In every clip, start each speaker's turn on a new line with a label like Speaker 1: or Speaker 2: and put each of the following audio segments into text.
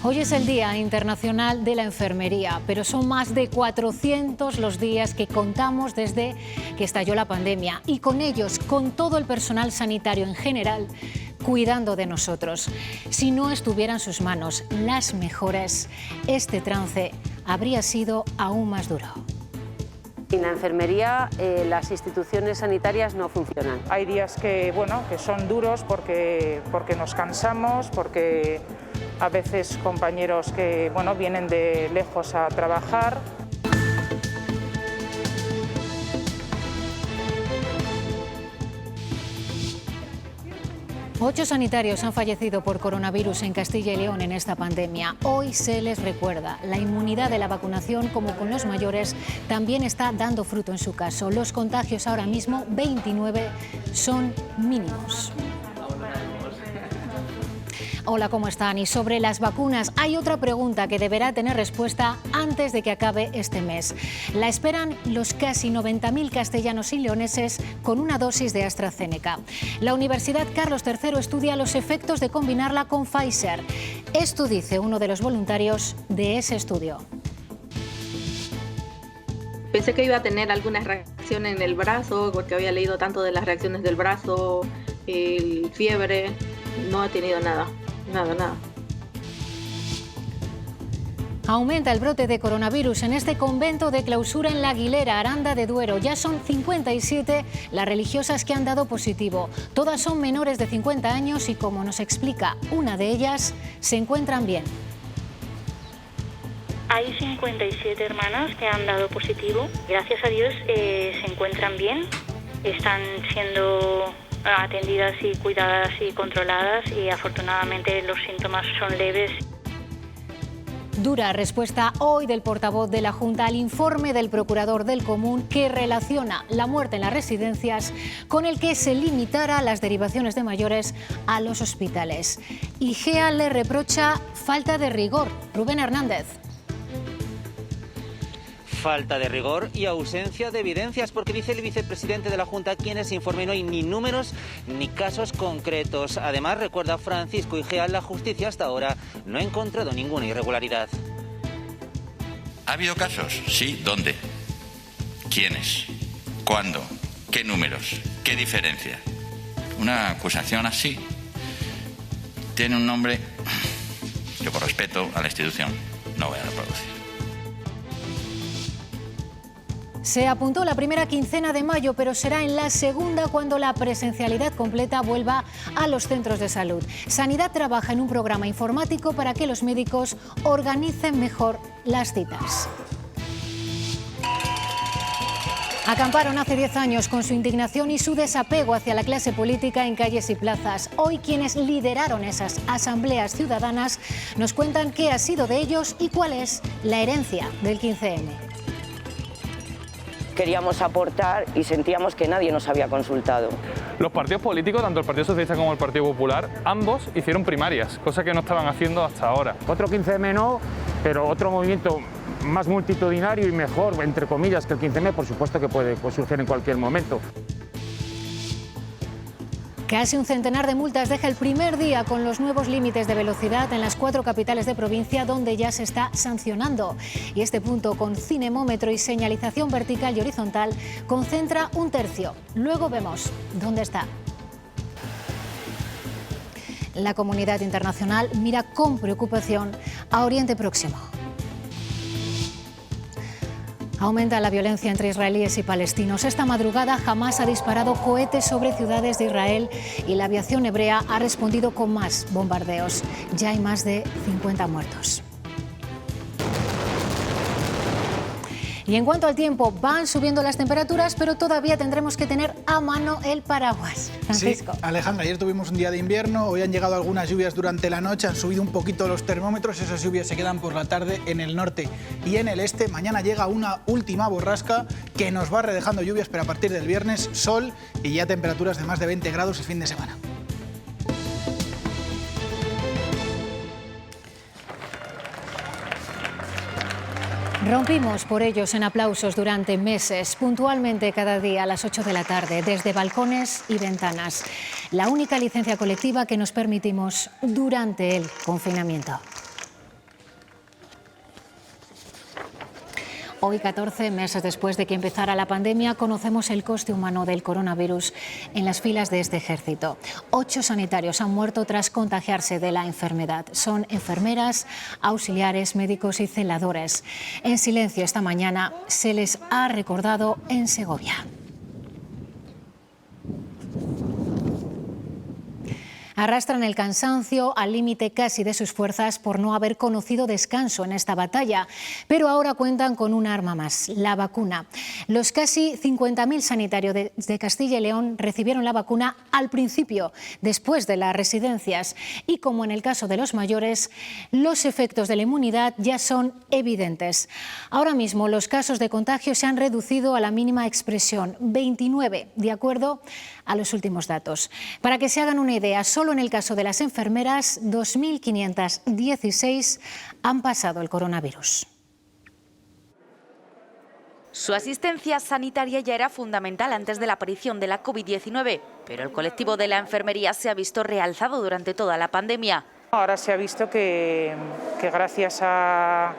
Speaker 1: Hoy es el Día Internacional de la Enfermería, pero son más de 400 los días que contamos desde que estalló la pandemia y con ellos, con todo el personal sanitario en general, cuidando de nosotros. Si no estuviera en sus manos las mejores, este trance habría sido aún más duro.
Speaker 2: En la enfermería las instituciones sanitarias no funcionan.
Speaker 3: Hay días que son duros porque nos cansamos, porque a veces compañeros que vienen de lejos a trabajar.
Speaker 1: Ocho sanitarios han fallecido por coronavirus en Castilla y León en esta pandemia. Hoy se les recuerda. La inmunidad de la vacunación, como con los mayores, también está dando fruto en su caso. Los contagios ahora mismo, 29, son mínimos. Hola, ¿cómo están? Y sobre las vacunas, hay otra pregunta que deberá tener respuesta antes de que acabe este mes. La esperan los casi 90.000 castellanos y leoneses con una dosis de AstraZeneca. La Universidad Carlos III estudia los efectos de combinarla con Pfizer. Esto dice uno de los voluntarios de ese estudio.
Speaker 4: Pensé que iba a tener alguna reacción en el brazo, porque había leído tanto de las reacciones del brazo, fiebre. No he tenido nada. Nada.
Speaker 1: Aumenta el brote de coronavirus en este convento de clausura en La Aguilera, Aranda de Duero. Ya son 57 las religiosas que han dado positivo. Todas son menores de 50 años y, como nos explica una de ellas, se encuentran bien.
Speaker 5: Hay 57 hermanas que han dado positivo. Gracias a Dios se encuentran bien. Están siendo atendidas y cuidadas y controladas y afortunadamente los síntomas son leves.
Speaker 1: Dura respuesta hoy del portavoz de la Junta al informe del procurador del Común que relaciona la muerte en las residencias con el que se limitara las derivaciones de mayores a los hospitales. IGEA le reprocha falta de rigor. Rubén Hernández.
Speaker 6: Falta de rigor y ausencia de evidencias, porque dice el vicepresidente de la Junta que en ese informe no hay ni números ni casos concretos. Además, recuerda Francisco Igea, la justicia hasta ahora no ha encontrado ninguna irregularidad.
Speaker 7: ¿Ha habido casos? Sí. ¿Dónde? ¿Quiénes? ¿Cuándo? ¿Qué números? ¿Qué diferencia? Una acusación así tiene un nombre que, por respeto a la institución, no voy a reproducir.
Speaker 1: Se apuntó la primera quincena de mayo, pero será en la segunda cuando la presencialidad completa vuelva a los centros de salud. Sanidad trabaja en un programa informático para que los médicos organicen mejor las citas. Acamparon hace 10 años con su indignación y su desapego hacia la clase política en calles y plazas. Hoy quienes lideraron esas asambleas ciudadanas nos cuentan qué ha sido de ellos y cuál es la herencia del 15M.
Speaker 8: Queríamos aportar y sentíamos que nadie nos había consultado.
Speaker 9: Los partidos políticos, tanto el Partido Socialista como el Partido Popular, ambos hicieron primarias, cosa que no estaban haciendo hasta ahora.
Speaker 10: Otro 15M no, pero otro movimiento más multitudinario y mejor, entre comillas, que el 15M, por supuesto que puede surgir en cualquier momento.
Speaker 1: Casi un centenar de multas deja el primer día con los nuevos límites de velocidad en las 4 capitales de provincia donde ya se está sancionando. Y este punto, con cinemómetro y señalización vertical y horizontal, concentra un tercio. Luego vemos dónde está. La comunidad internacional mira con preocupación a Oriente Próximo. Aumenta la violencia entre israelíes y palestinos. Esta madrugada Hamás ha disparado cohetes sobre ciudades de Israel y la aviación hebrea ha respondido con más bombardeos. Ya hay más de 50 muertos. Y en cuanto al tiempo, van subiendo las temperaturas, pero todavía tendremos que tener a mano el paraguas. Francisco.
Speaker 11: Sí, Alejandra, ayer tuvimos un día de invierno, hoy han llegado algunas lluvias durante la noche, han subido un poquito los termómetros, esas lluvias se quedan por la tarde en el norte y en el este. Mañana llega una última borrasca que nos va redejando lluvias, pero a partir del viernes sol y ya temperaturas de más de 20 grados el fin de semana.
Speaker 1: Rompimos por ellos en aplausos durante meses, puntualmente cada día a las 8 de la tarde, desde balcones y ventanas. La única licencia colectiva que nos permitimos durante el confinamiento. Hoy, 14 meses después de que empezara la pandemia, conocemos el coste humano del coronavirus en las filas de este ejército. 8 sanitarios han muerto tras contagiarse de la enfermedad. Son enfermeras, auxiliares, médicos y celadores. En silencio esta mañana se les ha recordado en Segovia. Arrastran el cansancio al límite casi de sus fuerzas por no haber conocido descanso en esta batalla, pero ahora cuentan con un arma más, la vacuna. Los casi 50.000 sanitarios de Castilla y León recibieron la vacuna al principio, después de las residencias, y como en el caso de los mayores, los efectos de la inmunidad ya son evidentes. Ahora mismo los casos de contagio se han reducido a la mínima expresión, 29, de acuerdo a los últimos datos. Para que se hagan una idea, solo en el caso de las enfermeras, 2.516 han pasado el coronavirus.
Speaker 12: Su asistencia sanitaria ya era fundamental antes de la aparición de la COVID-19, pero el colectivo de la enfermería se ha visto realzado durante toda la pandemia.
Speaker 3: Ahora se ha visto que gracias a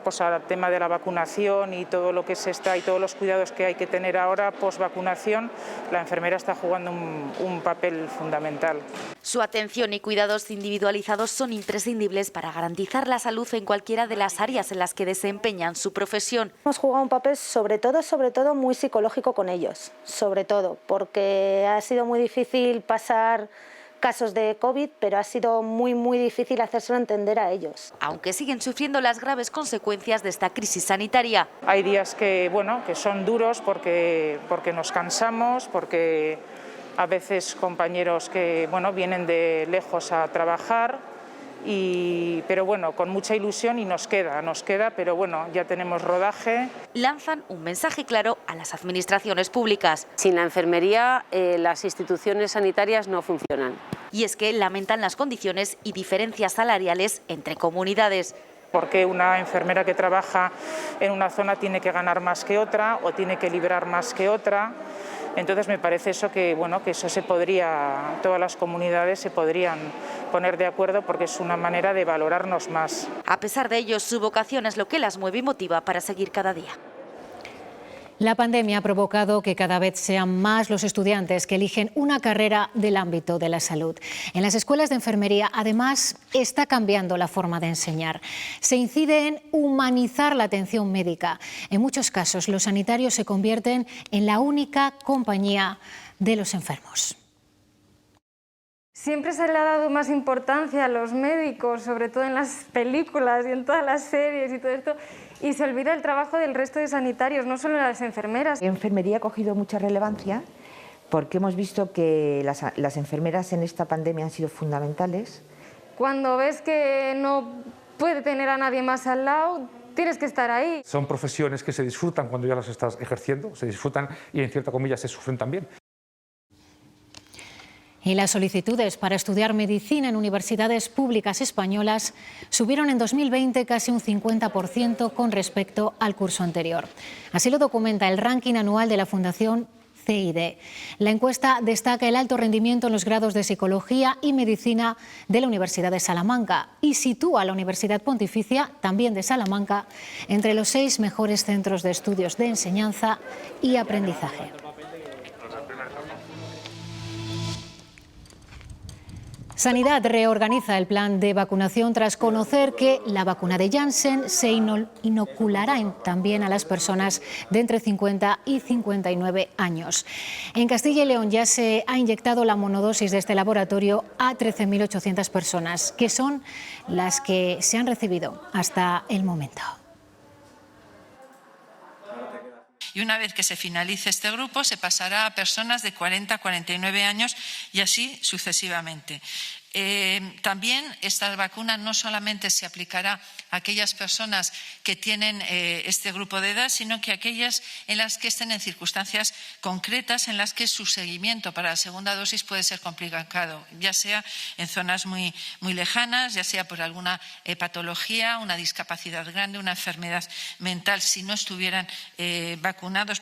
Speaker 3: pues al tema de la vacunación y todo lo que se está y todos los cuidados que hay que tener ahora post vacunación, la enfermera está jugando un papel fundamental.
Speaker 12: Su atención y cuidados individualizados son imprescindibles para garantizar la salud en cualquiera de las áreas en las que desempeñan su profesión.
Speaker 13: Hemos jugado un papel sobre todo muy psicológico con ellos, sobre todo porque ha sido muy difícil pasar casos de COVID, pero ha sido muy difícil hacérselo entender a ellos.
Speaker 12: Aunque siguen sufriendo las graves consecuencias de esta crisis sanitaria.
Speaker 3: Hay días que son duros porque nos cansamos, porque a veces compañeros que vienen de lejos a trabajar, pero con mucha ilusión y nos queda, pero ya tenemos rodaje.
Speaker 12: Lanzan un mensaje claro a las administraciones públicas.
Speaker 2: Sin la enfermería, las instituciones sanitarias no funcionan.
Speaker 12: Y es que lamentan las condiciones y diferencias salariales entre comunidades.
Speaker 3: Porque una enfermera que trabaja en una zona tiene que ganar más que otra o tiene que librar más que otra. Entonces me parece eso que eso se podría, todas las comunidades se podrían poner de acuerdo porque es una manera de valorarnos más.
Speaker 12: A pesar de ello, su vocación es lo que las mueve y motiva para seguir cada día.
Speaker 1: La pandemia ha provocado que cada vez sean más los estudiantes que eligen una carrera del ámbito de la salud. En las escuelas de enfermería, además, está cambiando la forma de enseñar. Se incide en humanizar la atención médica. En muchos casos, los sanitarios se convierten en la única compañía de los enfermos.
Speaker 14: Siempre se le ha dado más importancia a los médicos, sobre todo en las películas y en todas las series y todo esto, y se olvida el trabajo del resto de sanitarios, no solo de las enfermeras.
Speaker 15: La enfermería ha cogido mucha relevancia porque hemos visto que las enfermeras en esta pandemia han sido fundamentales.
Speaker 14: Cuando ves que no puede tener a nadie más al lado, tienes que estar ahí.
Speaker 10: Son profesiones que se disfrutan cuando ya las estás ejerciendo, se disfrutan y en cierta comillas se sufren también.
Speaker 1: Y las solicitudes para estudiar medicina en universidades públicas españolas subieron en 2020 casi un 50% con respecto al curso anterior. Así lo documenta el ranking anual de la Fundación CID. La encuesta destaca el alto rendimiento en los grados de Psicología y Medicina de la Universidad de Salamanca y sitúa a la Universidad Pontificia, también de Salamanca, entre los 6 mejores centros de estudios de enseñanza y aprendizaje. Sanidad reorganiza el plan de vacunación tras conocer que la vacuna de Janssen se inoculará también a las personas de entre 50 y 59 años. En Castilla y León ya se ha inyectado la monodosis de este laboratorio a 13.800 personas, que son las que se han recibido hasta el momento.
Speaker 16: Y una vez que se finalice este grupo, se pasará a personas de 40 a 49 años y así sucesivamente. También esta vacuna no solamente se aplicará a aquellas personas que tienen este grupo de edad, sino que aquellas en las que estén en circunstancias concretas en las que su seguimiento para la segunda dosis puede ser complicado, ya sea en zonas muy lejanas, ya sea por alguna patología, una discapacidad grande, una enfermedad mental, si no estuvieran vacunados.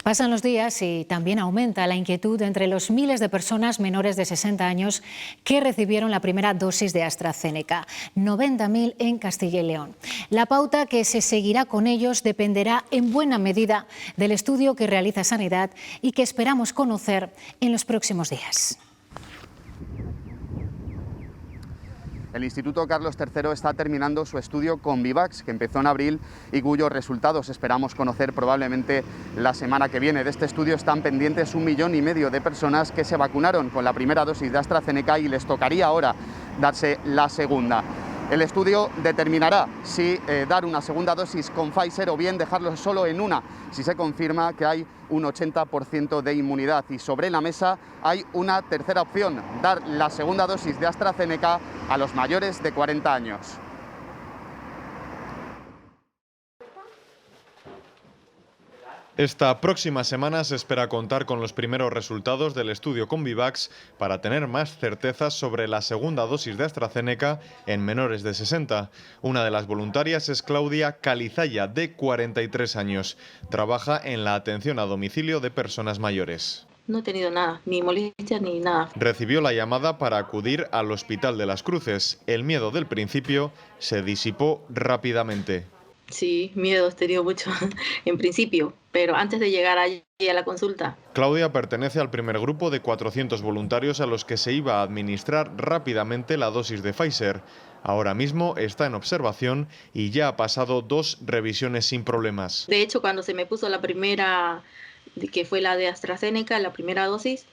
Speaker 1: Pasan los días y también aumenta la inquietud entre los miles de personas menores de 60 años que recibieron la primera dosis de AstraZeneca, 90.000 en Castilla y León. La pauta que se seguirá con ellos dependerá en buena medida del estudio que realiza Sanidad y que esperamos conocer en los próximos días.
Speaker 17: El Instituto Carlos III está terminando su estudio Convivax, que empezó en abril y cuyos resultados esperamos conocer probablemente la semana que viene. De este estudio están pendientes 1,5 millones de personas que se vacunaron con la primera dosis de AstraZeneca y les tocaría ahora darse la segunda. El estudio determinará si dar una segunda dosis con Pfizer o bien dejarlo solo en una, si se confirma que hay un 80% de inmunidad. Y sobre la mesa hay una tercera opción, dar la segunda dosis de AstraZeneca a los mayores de 40 años.
Speaker 18: Esta próxima semana se espera contar con los primeros resultados del estudio Convivax para tener más certezas sobre la segunda dosis de AstraZeneca en menores de 60. Una de las voluntarias es Claudia Calizaya, de 43 años. Trabaja en la atención a domicilio de personas mayores.
Speaker 4: No he tenido nada, ni molestias ni nada.
Speaker 18: Recibió la llamada para acudir al Hospital de las Cruces. El miedo del principio se disipó rápidamente.
Speaker 4: Sí, miedo he tenido mucho en principio, pero antes de llegar allí a la consulta.
Speaker 18: Claudia pertenece al primer grupo de 400 voluntarios a los que se iba a administrar rápidamente la dosis de Pfizer. Ahora mismo está en observación y ya ha pasado 2 revisiones sin problemas.
Speaker 4: De hecho, cuando se me puso la primera, que fue la de AstraZeneca, la primera dosis,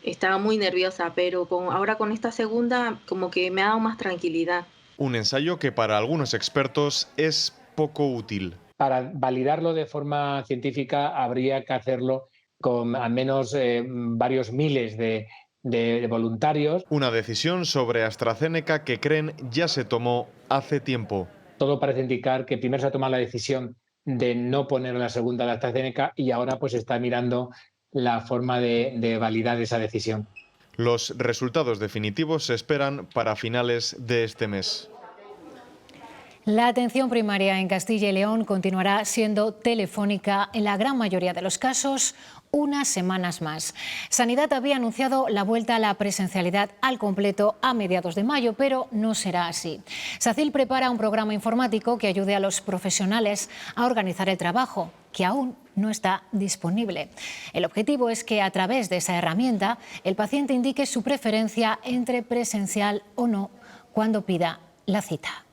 Speaker 4: estaba muy nerviosa, pero ahora con esta segunda como que me ha dado más tranquilidad.
Speaker 18: Un ensayo que para algunos expertos es poco útil.
Speaker 19: Para validarlo de forma científica habría que hacerlo con al menos varios miles de voluntarios.
Speaker 18: Una decisión sobre AstraZeneca que creen ya se tomó hace tiempo.
Speaker 19: Todo parece indicar que primero se ha tomado la decisión de no poner la segunda de AstraZeneca y ahora pues está mirando la forma de validar esa decisión.
Speaker 18: Los resultados definitivos se esperan para finales de este mes.
Speaker 1: La atención primaria en Castilla y León continuará siendo telefónica en la gran mayoría de los casos unas semanas más. Sanidad había anunciado la vuelta a la presencialidad al completo a mediados de mayo, pero no será así. SACIL prepara un programa informático que ayude a los profesionales a organizar el trabajo, que aún no está disponible. El objetivo es que a través de esa herramienta el paciente indique su preferencia entre presencial o no cuando pida la cita.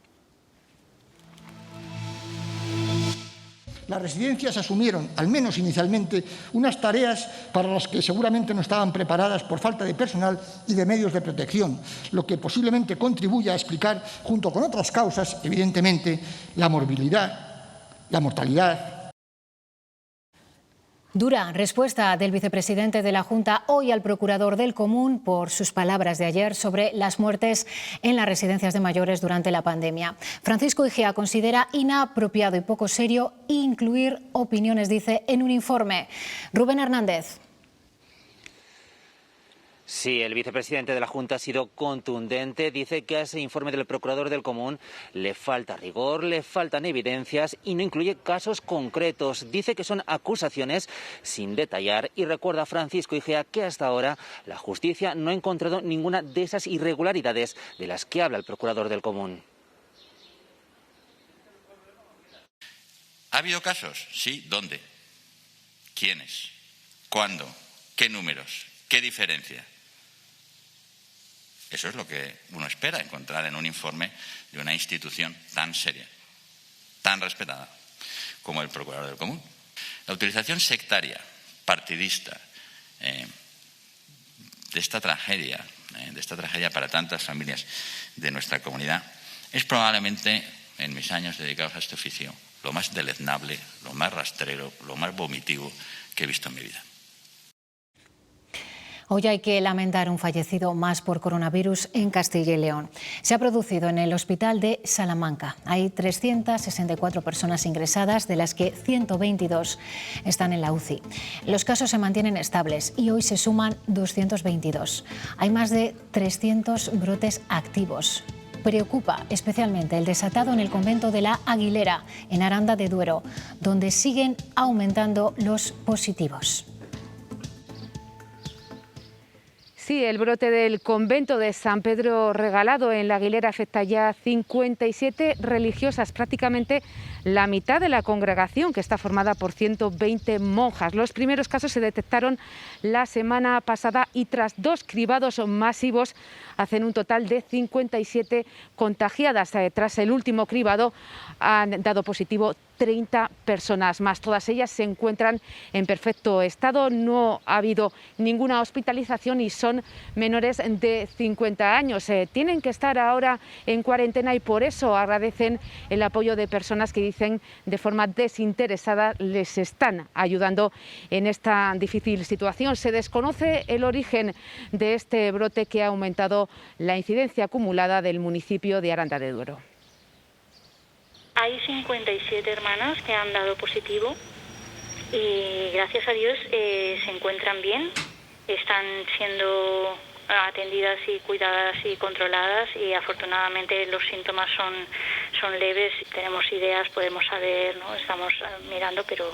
Speaker 20: Las residencias asumieron, al menos inicialmente, unas tareas para las que seguramente no estaban preparadas por falta de personal y de medios de protección, lo que posiblemente contribuya a explicar, junto con otras causas, evidentemente, la morbilidad, la mortalidad.
Speaker 1: Dura respuesta del vicepresidente de la Junta hoy al procurador del Común por sus palabras de ayer sobre las muertes en las residencias de mayores durante la pandemia. Francisco Igea considera inapropiado y poco serio incluir opiniones, dice, en un informe. Rubén Hernández.
Speaker 6: Sí, el vicepresidente de la Junta ha sido contundente. Dice que a ese informe del procurador del Común le falta rigor, le faltan evidencias y no incluye casos concretos. Dice que son acusaciones sin detallar y recuerda a Francisco Igea que hasta ahora la justicia no ha encontrado ninguna de esas irregularidades de las que habla el procurador del Común.
Speaker 7: ¿Ha habido casos? Sí. ¿Dónde? ¿Quiénes? ¿Cuándo? ¿Qué números? ¿Qué diferencia? Eso es lo que uno espera encontrar en un informe de una institución tan seria, tan respetada como el Procurador del Común. La utilización sectaria, partidista, de esta tragedia para tantas familias de nuestra comunidad, es probablemente, en mis años dedicados a este oficio, lo más deleznable, lo más rastrero, lo más vomitivo que he visto en mi vida.
Speaker 1: Hoy hay que lamentar un fallecido más por coronavirus en Castilla y León. Se ha producido en el hospital de Salamanca. Hay 364 personas ingresadas, de las que 122 están en la UCI. Los casos se mantienen estables y hoy se suman 222. Hay más de 300 brotes activos. preocupa especialmente el desatado en el convento de la Aguilera, en Aranda de Duero, donde siguen aumentando los positivos.
Speaker 21: Sí, el brote del convento de San Pedro Regalado en la Aguilera afecta ya a 57 religiosas, prácticamente la mitad de la congregación, que está formada por 120 monjas. Los primeros casos se detectaron la semana pasada y tras 2 cribados masivos hacen un total de 57 contagiadas. Tras el último cribado han dado positivo 30 personas más. Todas ellas se encuentran en perfecto estado, no ha habido ninguna hospitalización y son menores de 50 años. Tienen que estar ahora en cuarentena y por eso agradecen el apoyo de personas que dicen de forma desinteresada les están ayudando en esta difícil situación. Se desconoce el origen de este brote que ha aumentado la incidencia acumulada del municipio de Aranda de Duero.
Speaker 5: Hay 57 hermanas que han dado positivo y gracias a Dios se encuentran bien, están siendo atendidas y cuidadas y controladas y afortunadamente los síntomas son leves. Tenemos ideas, podemos saber, ¿no? Estamos mirando, pero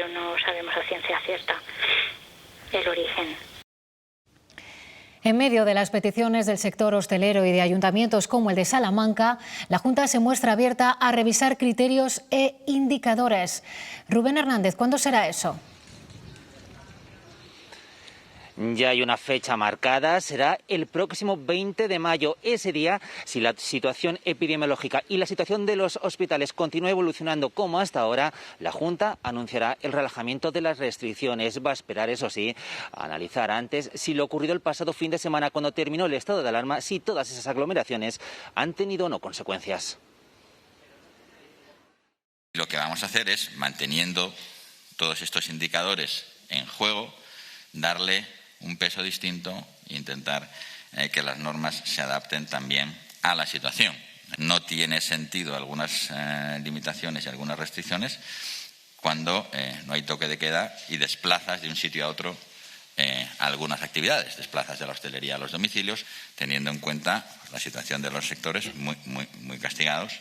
Speaker 5: no sabemos a ciencia cierta el origen.
Speaker 1: En medio de las peticiones del sector hostelero y de ayuntamientos como el de Salamanca, la Junta se muestra abierta a revisar criterios e indicadores. Rubén Hernández, ¿cuándo será eso?
Speaker 6: Ya hay una fecha marcada, será el próximo 20 de mayo. Ese día, si la situación epidemiológica y la situación de los hospitales continúa evolucionando como hasta ahora, la Junta anunciará el relajamiento de las restricciones. Va a esperar, eso sí, a analizar antes si lo ocurrido el pasado fin de semana cuando terminó el estado de alarma, si todas esas aglomeraciones han tenido o no consecuencias.
Speaker 7: Lo que vamos a hacer es, manteniendo todos estos indicadores en juego, darle un peso distinto e intentar que las normas se adapten también a la situación. No tiene sentido algunas limitaciones y algunas restricciones cuando no hay toque de queda y desplazas de un sitio a otro algunas actividades, desplazas de la hostelería a los domicilios, teniendo en cuenta la situación de los sectores muy castigados.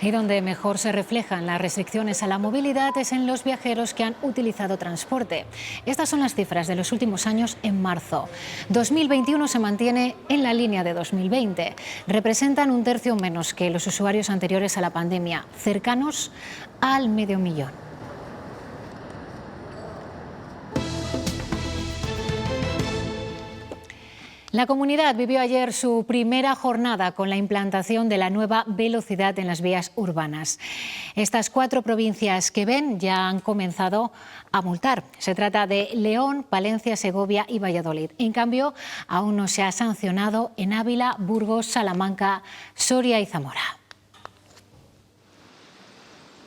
Speaker 1: Y donde mejor se reflejan las restricciones a la movilidad es en los viajeros que han utilizado transporte. Estas son las cifras de los últimos años en marzo. 2021 se mantiene en la línea de 2020. Representan 1/3 menos que los usuarios anteriores a la pandemia, cercanos al 500.000. La comunidad vivió ayer su primera jornada con la implantación de la nueva velocidad en las vías urbanas. Estas 4 provincias que ven ya han comenzado a multar. Se trata de León, Palencia, Segovia y Valladolid. En cambio, aún no se ha sancionado en Ávila, Burgos, Salamanca, Soria y Zamora.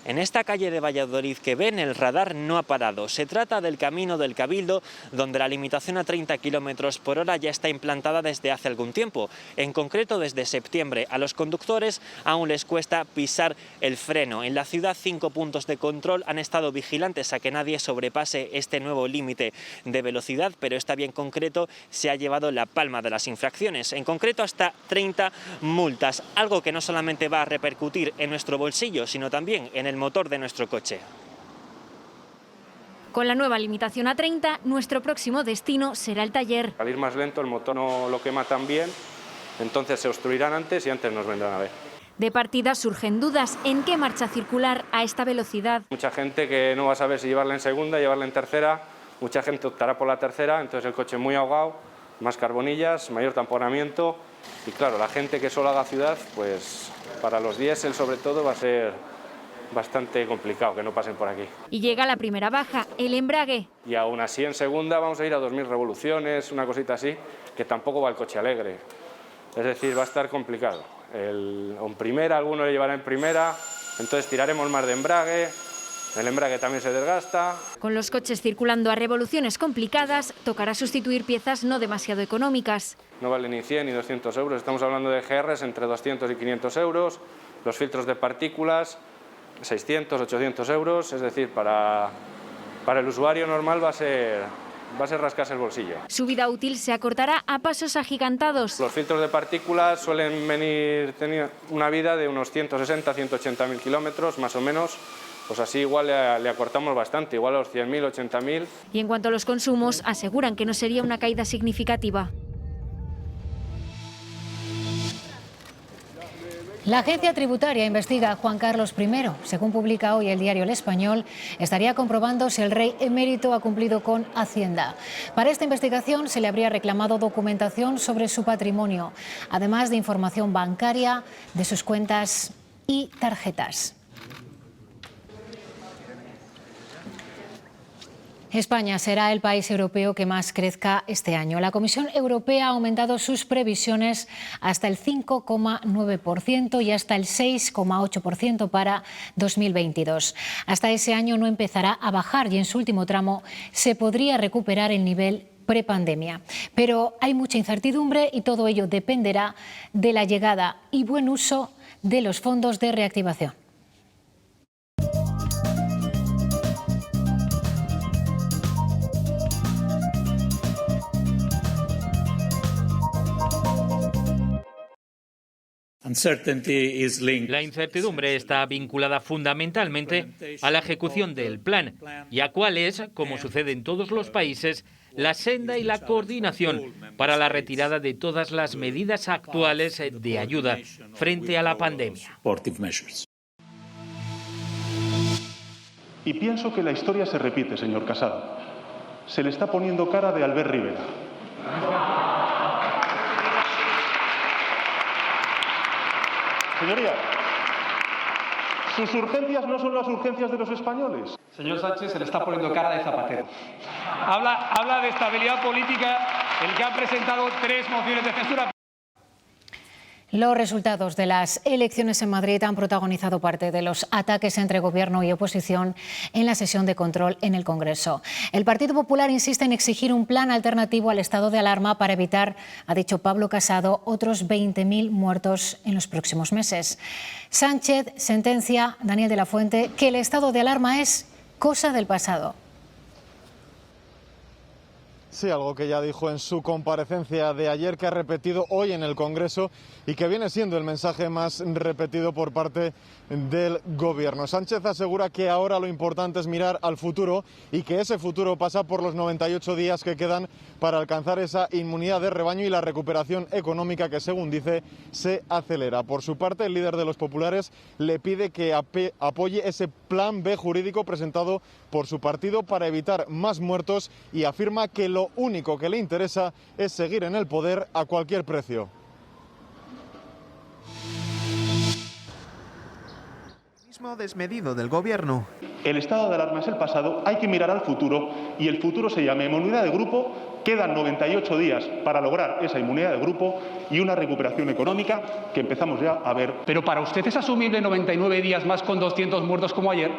Speaker 22: En esta calle de Valladolid que ven, el radar no ha parado. Se trata del Camino del Cabildo, donde la limitación a 30 km/h ya está implantada desde hace algún tiempo. En concreto, desde septiembre. A los conductores aún les cuesta pisar el freno. En la ciudad, 5 puntos de control han estado vigilantes a que nadie sobrepase este nuevo límite de velocidad, pero esta vía en concreto se ha llevado la palma de las infracciones. En concreto, hasta 30 multas, algo que no solamente va a repercutir en nuestro bolsillo, sino también en el motor de nuestro coche.
Speaker 23: Con la nueva limitación a 30, nuestro próximo destino será el taller.
Speaker 24: Al ir más lento, el motor no lo quema tan bien, entonces se obstruirán antes y antes nos vendrán a ver.
Speaker 23: De partida surgen dudas en qué marcha circular a esta velocidad.
Speaker 24: Mucha gente que no va a saber si llevarla en segunda, llevarla en tercera, mucha gente optará por la tercera, entonces el coche muy ahogado, más carbonillas, mayor tamponamiento y claro, la gente que solo haga ciudad, pues para los diésel sobre todo va a ser bastante complicado que no pasen por aquí.
Speaker 23: Y llega la primera baja, el embrague.
Speaker 24: Y aún así en segunda vamos a ir a 2000 revoluciones, una cosita así, que tampoco va el coche alegre. Es decir, va a estar complicado. En primera, alguno le llevará en primera, entonces tiraremos más de embrague, el embrague también se desgasta.
Speaker 23: Con los coches circulando a revoluciones complicadas, tocará sustituir piezas no demasiado económicas.
Speaker 24: No vale ni 100 ni 200 euros, estamos hablando de GRs entre 200 y 500 euros, los filtros de partículas 600, 800 euros, es decir, para el usuario normal va a ser va a ser rascarse el bolsillo.
Speaker 23: Su vida útil se acortará a pasos agigantados.
Speaker 24: Los filtros de partículas suelen tener una vida de unos 160-180.000 kilómetros, más o menos. Pues así igual le acortamos bastante, igual a los 100.000, 80.000.
Speaker 23: Y en cuanto a los consumos, aseguran que no sería una caída significativa.
Speaker 1: La agencia tributaria investiga a Juan Carlos I. Según publica hoy el diario El Español, estaría comprobando si el rey emérito ha cumplido con Hacienda. Para esta investigación se le habría reclamado documentación sobre su patrimonio, además de información bancaria de sus cuentas y tarjetas. España será el país europeo que más crezca este año. La Comisión Europea ha aumentado sus previsiones hasta el 5,9% y hasta el 6,8% para 2022. Hasta ese año no empezará a bajar y en su último tramo se podría recuperar el nivel prepandemia. Pero hay mucha incertidumbre y todo ello dependerá de la llegada y buen uso de los fondos de reactivación.
Speaker 8: La incertidumbre está vinculada fundamentalmente a la ejecución del plan y a cuál es, como sucede en todos los países, la senda y la coordinación para la retirada de todas las medidas actuales de ayuda frente a la pandemia.
Speaker 9: Y pienso que la historia se repite, señor Casado. Se le está poniendo cara de Albert Rivera. Señoría, sus urgencias no son las urgencias de los españoles.
Speaker 11: Señor Sánchez, se le está poniendo cara de Zapatero. Habla de estabilidad política, el que ha presentado 3 mociones de censura.
Speaker 1: Los resultados de las elecciones en Madrid han protagonizado parte de los ataques entre gobierno y oposición en la sesión de control en el Congreso. El Partido Popular insiste en exigir un plan alternativo al estado de alarma para evitar, ha dicho Pablo Casado, otros 20.000 muertos en los próximos meses. Sánchez sentencia, Daniel de la Fuente, que el estado de alarma es cosa del pasado.
Speaker 18: Sí, algo que ya dijo en su comparecencia de ayer, que ha repetido hoy en el Congreso y que viene siendo el mensaje más repetido por parte del Gobierno. Sánchez asegura que ahora lo importante es mirar al futuro y que ese futuro pasa por los 98 días que quedan para alcanzar esa inmunidad de rebaño y la recuperación económica que, según dice, se acelera. Por su parte, el líder de los populares le pide que apoye ese plan B jurídico presentado por su partido para evitar más muertos y afirma que lo único que le interesa es seguir en el poder a cualquier precio.
Speaker 13: Desmedido del Gobierno.
Speaker 9: El estado de alarma es el pasado, hay que mirar al futuro y el futuro se llama inmunidad de grupo. Quedan 98 días para lograr esa inmunidad de grupo y una recuperación económica que empezamos ya a ver.
Speaker 11: Pero para usted es asumible 99 días más con 200 muertos como ayer.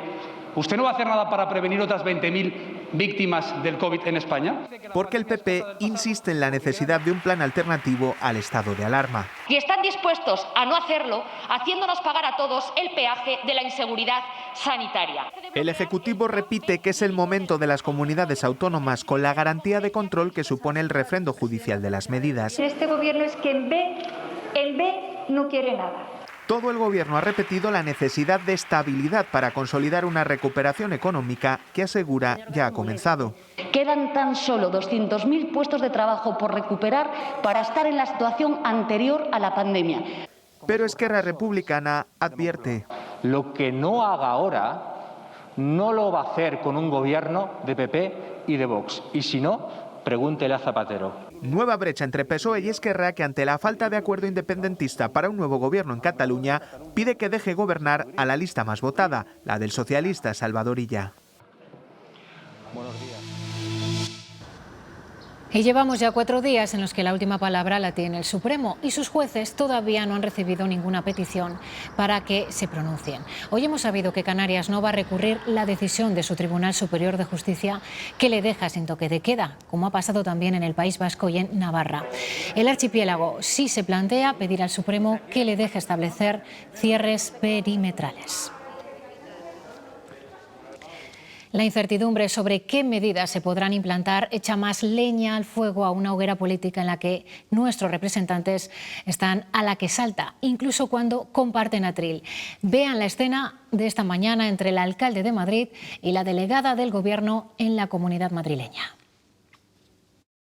Speaker 11: ¿Usted no va a hacer nada para prevenir otras 20.000 víctimas del COVID en España?
Speaker 13: Porque el PP insiste en la necesidad de un plan alternativo al estado de alarma.
Speaker 25: Y están dispuestos a no hacerlo, haciéndonos pagar a todos el peaje de la inseguridad sanitaria.
Speaker 13: El Ejecutivo repite que es el momento de las comunidades autónomas con la garantía de control que supone el refrendo judicial de las medidas.
Speaker 26: Este Gobierno es que en B no quiere nada.
Speaker 13: Todo el Gobierno ha repetido la necesidad de estabilidad para consolidar una recuperación económica que asegura ya ha comenzado.
Speaker 25: Quedan tan solo 200.000 puestos de trabajo por recuperar para estar en la situación anterior a la pandemia.
Speaker 13: Pero Esquerra Republicana advierte.
Speaker 11: Lo que no haga ahora no lo va a hacer con un gobierno de PP y de Vox. Y si no, pregúntele a Zapatero.
Speaker 13: Nueva brecha entre PSOE y Esquerra, que ante la falta de acuerdo independentista para un nuevo gobierno en Cataluña, pide que deje gobernar a la lista más votada, la del socialista Salvador Illa.
Speaker 11: Buenos días.
Speaker 1: Y llevamos ya 4 días en los que la última palabra la tiene el Supremo y sus jueces todavía no han recibido ninguna petición para que se pronuncien. Hoy hemos sabido que Canarias no va a recurrir la decisión de su Tribunal Superior de Justicia que le deja sin toque de queda, como ha pasado también en el País Vasco y en Navarra. El archipiélago sí se plantea pedir al Supremo que le deje establecer cierres perimetrales. La incertidumbre sobre qué medidas se podrán implantar echa más leña al fuego a una hoguera política en la que nuestros representantes están a la que salta, incluso cuando comparten atril. Vean la escena de esta mañana entre el alcalde de Madrid y la delegada del Gobierno en la Comunidad madrileña.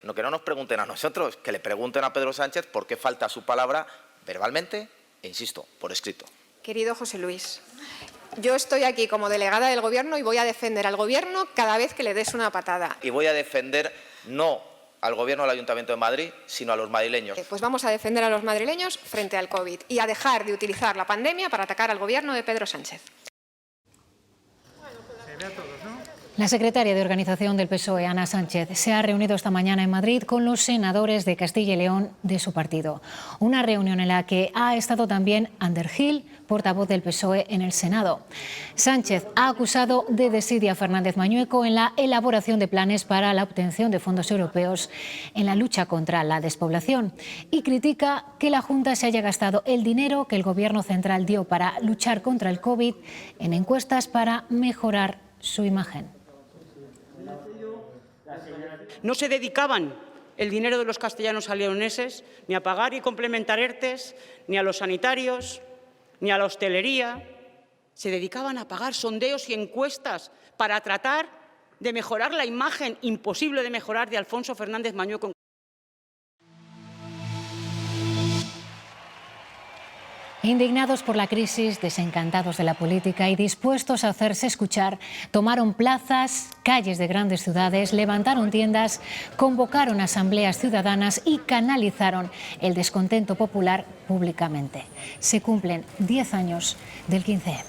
Speaker 2: No, que no nos pregunten a nosotros, que le pregunten a Pedro Sánchez por qué falta su palabra verbalmente e, insisto, por escrito.
Speaker 3: Querido José Luis, yo estoy aquí como delegada del Gobierno y voy a defender al Gobierno cada vez que le des una patada.
Speaker 2: Y voy a defender no al Gobierno del Ayuntamiento de Madrid, sino a los madrileños.
Speaker 3: Pues vamos a defender a los madrileños frente al COVID y a dejar de utilizar la pandemia para atacar al Gobierno de Pedro Sánchez.
Speaker 1: La secretaria de Organización del PSOE, Ana Sánchez, se ha reunido esta mañana en Madrid con los senadores de Castilla y León de su partido. Una reunión en la que ha estado también Ander Gil, portavoz del PSOE en el Senado. Sánchez ha acusado de desidia a Fernández Mañueco en la elaboración de planes para la obtención de fondos europeos en la lucha contra la despoblación y critica que la Junta se haya gastado el dinero que el Gobierno central dio para luchar contra el COVID en encuestas para mejorar su imagen.
Speaker 10: No se dedicaban el dinero de los castellanos a leoneses ni a pagar y complementar ERTEs, ni a los sanitarios, ni a la hostelería. Se dedicaban a pagar sondeos y encuestas para tratar de mejorar la imagen imposible de mejorar de Alfonso Fernández Mañueco.
Speaker 1: Indignados por la crisis, desencantados de la política y dispuestos a hacerse escuchar, tomaron plazas, calles de grandes ciudades, levantaron tiendas, convocaron asambleas ciudadanas y canalizaron el descontento popular públicamente. Se cumplen 10 años del 15M.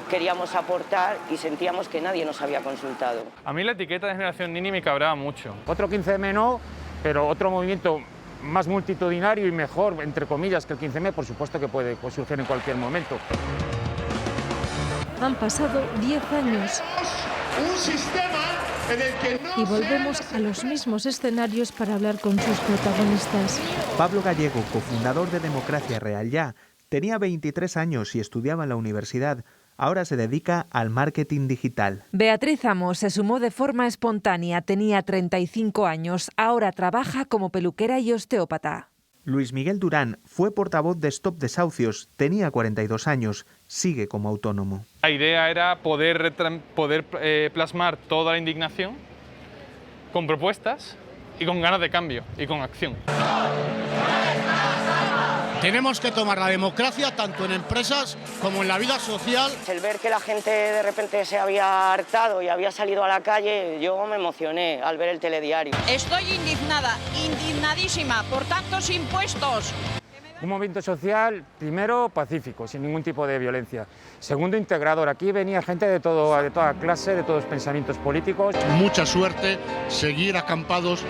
Speaker 12: Queríamos aportar y sentíamos que nadie nos había consultado.
Speaker 14: A mí la etiqueta de generación Nini me cabraba mucho.
Speaker 15: Otro 15M no, pero otro movimiento más multitudinario y mejor, entre comillas, que el 15M, por supuesto que puede surgir en cualquier momento.
Speaker 27: Han pasado 10 años.
Speaker 28: Un sistema en el que no
Speaker 27: y volvemos a los mismos escenarios para hablar con sus protagonistas.
Speaker 13: Pablo Gallego, cofundador de Democracia Real Ya, tenía 23 años y estudiaba en la universidad. Ahora se dedica al marketing digital.
Speaker 21: Beatriz Amos se sumó de forma espontánea, tenía 35 años, ahora trabaja como peluquera y osteópata.
Speaker 13: Luis Miguel Durán fue portavoz de Stop Desahucios, tenía 42 años, sigue como autónomo.
Speaker 14: La idea era poder plasmar toda la indignación con propuestas y con ganas de cambio y con acción.
Speaker 28: Tenemos que tomar la democracia tanto en empresas como en la vida social.
Speaker 12: El ver que la gente de repente se había hartado y había salido a la calle, yo me emocioné al ver el telediario.
Speaker 29: Estoy indignada, indignadísima por tantos impuestos.
Speaker 15: Un movimiento social, primero, pacífico, sin ningún tipo de violencia. Segundo, integrador. Aquí venía gente de toda clase, de todos los pensamientos políticos.
Speaker 28: Mucha suerte, seguir acampados.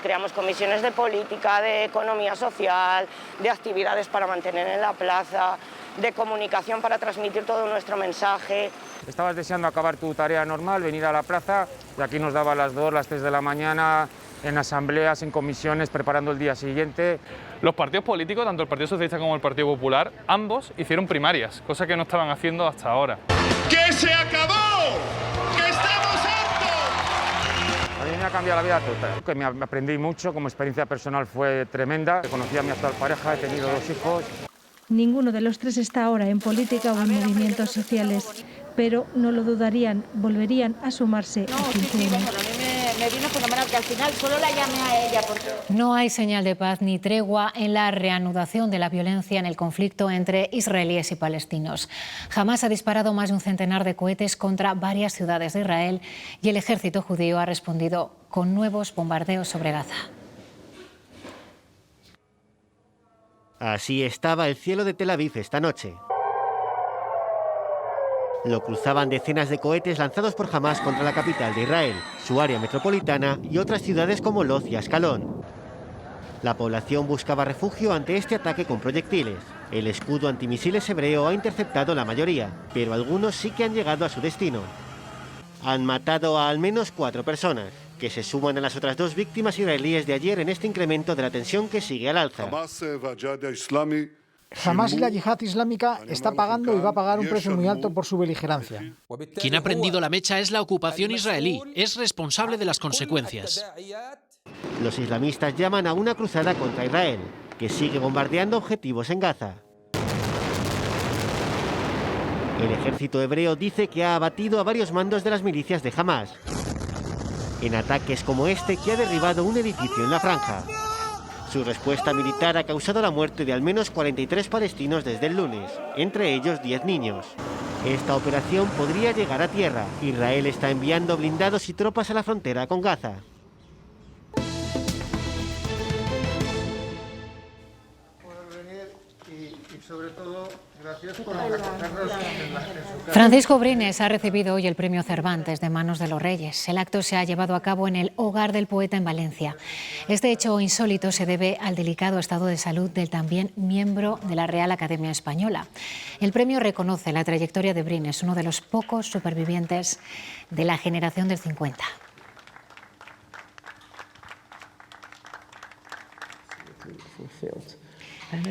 Speaker 12: Creamos comisiones de política, de economía social, de actividades para mantener en la plaza, de comunicación para transmitir todo nuestro mensaje.
Speaker 15: Estabas deseando acabar tu tarea normal, venir a la plaza, y aquí nos daba las 2, las 3 de la mañana, en asambleas, en comisiones, preparando el día siguiente.
Speaker 14: Los partidos políticos, tanto el Partido Socialista como el Partido Popular, ambos hicieron primarias, cosa que no estaban haciendo hasta ahora.
Speaker 28: ¡Que se acabó! ¡Que estamos hartos!
Speaker 15: A mí me ha cambiado la vida total, que me aprendí mucho, como experiencia personal fue tremenda. Conocí a mi actual pareja, he tenido 2 hijos.
Speaker 27: Ninguno de los 3 está ahora en política o en movimientos sociales, pero no lo dudarían, volverían a sumarse a 15M.
Speaker 29: Me vino fenomenal, que al final solo la llamé a ella. Porque...
Speaker 1: No hay señal de paz ni tregua en la reanudación de la violencia en el conflicto entre israelíes y palestinos. Hamás ha disparado más de un centenar de cohetes contra varias ciudades de Israel y el ejército judío ha respondido con nuevos bombardeos sobre Gaza.
Speaker 30: Así estaba el cielo de Tel Aviv esta noche. Lo cruzaban decenas de cohetes lanzados por Hamás contra la capital de Israel, su área metropolitana y otras ciudades como Lod y Ascalón. La población buscaba refugio ante este ataque con proyectiles. El escudo antimisiles hebreo ha interceptado la mayoría, pero algunos sí que han llegado a su destino. Han matado a al menos 4 personas, que se suman a las otras 2 víctimas israelíes de ayer en este incremento de la tensión que sigue al alza.
Speaker 4: Hamás y la yihad islámica está pagando y va a pagar un precio muy alto por su beligerancia.
Speaker 5: Quien ha prendido la mecha es la ocupación israelí. Es responsable de las consecuencias.
Speaker 30: Los islamistas llaman a una cruzada contra Israel, que sigue bombardeando objetivos en Gaza. El ejército hebreo dice que ha abatido a varios mandos de las milicias de Hamás, en ataques como este que ha derribado un edificio en la franja. Su respuesta militar ha causado la muerte de al menos 43 palestinos desde el lunes, entre ellos 10 niños. Esta operación podría llegar a tierra. Israel está enviando blindados y tropas a la frontera con Gaza.
Speaker 4: Sobre todo, gracias por acogernos en
Speaker 1: Francisco Brines ha recibido hoy el Premio Cervantes de manos de los Reyes. El acto se ha llevado a cabo en el Hogar del Poeta en Valencia. Este hecho insólito se debe al delicado estado de salud del también miembro de la Real Academia Española. El premio reconoce la trayectoria de Brines, uno de los pocos supervivientes de la generación del 50.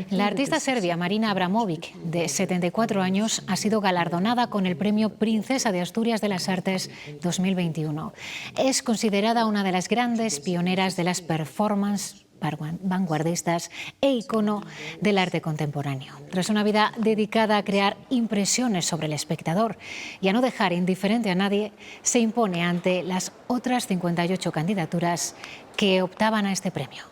Speaker 1: La artista serbia Marina Abramovic, de 74 años, ha sido galardonada con el Premio Princesa de Asturias de las Artes 2021. Es considerada una de las grandes pioneras de las performances vanguardistas e icono del arte contemporáneo. Tras una vida dedicada a crear impresiones sobre el espectador y a no dejar indiferente a nadie, se impone ante las otras 58 candidaturas que optaban a este premio.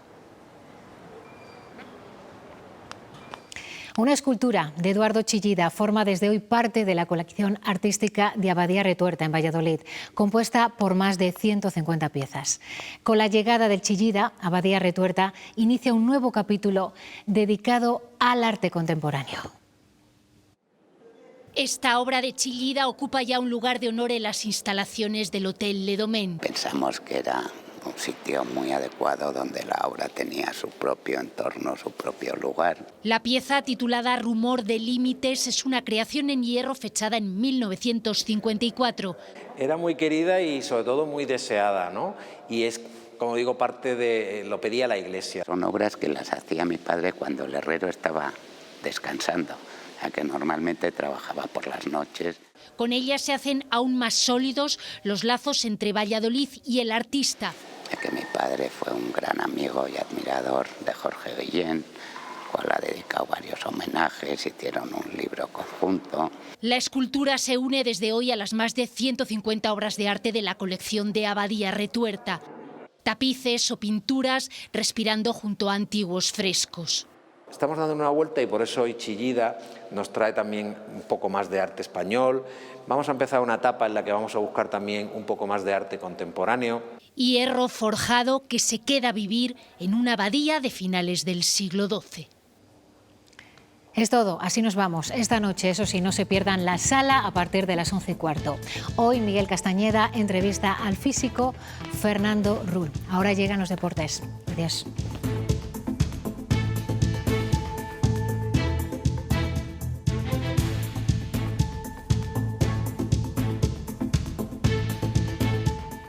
Speaker 1: Una escultura de Eduardo Chillida forma desde hoy parte de la colección artística de Abadía Retuerta en Valladolid, compuesta por más de 150 piezas. Con la llegada del Chillida, Abadía Retuerta inicia un nuevo capítulo dedicado al arte contemporáneo.
Speaker 6: Esta obra de Chillida ocupa ya un lugar de honor en las instalaciones del Hotel Le Domaine.
Speaker 7: Pensamos que era un sitio muy adecuado donde la obra tenía su propio entorno, su propio lugar.
Speaker 6: La pieza, titulada Rumor de Límites, es una creación en hierro fechada en 1954.
Speaker 16: Era muy querida y sobre todo muy deseada, ¿no? Y es, como digo, parte de lo pedía la Iglesia.
Speaker 7: Son obras que las hacía mi padre cuando el herrero estaba descansando, ya que normalmente trabajaba por las noches.
Speaker 6: Con ellas se hacen aún más sólidos los lazos entre Valladolid y el artista.
Speaker 7: Ya que mi padre fue un gran amigo y admirador de Jorge Guillén, cual ha dedicado varios homenajes, hicieron un libro conjunto.
Speaker 6: La escultura se une desde hoy a las más de 150 obras de arte de la colección de Abadía Retuerta. Tapices o pinturas respirando junto a antiguos frescos.
Speaker 16: Estamos dando una vuelta y por eso hoy Chillida nos trae también un poco más de arte español. Vamos a empezar una etapa en la que vamos a buscar también un poco más de arte contemporáneo.
Speaker 6: Hierro forjado que se queda a vivir en una abadía de finales del siglo XII.
Speaker 1: Es todo, así nos vamos. Esta noche, eso sí, no se pierdan La Sala a partir de las 11:15. Hoy Miguel Castañeda entrevista al físico Fernando Rull. Ahora llegan los deportes. Adiós.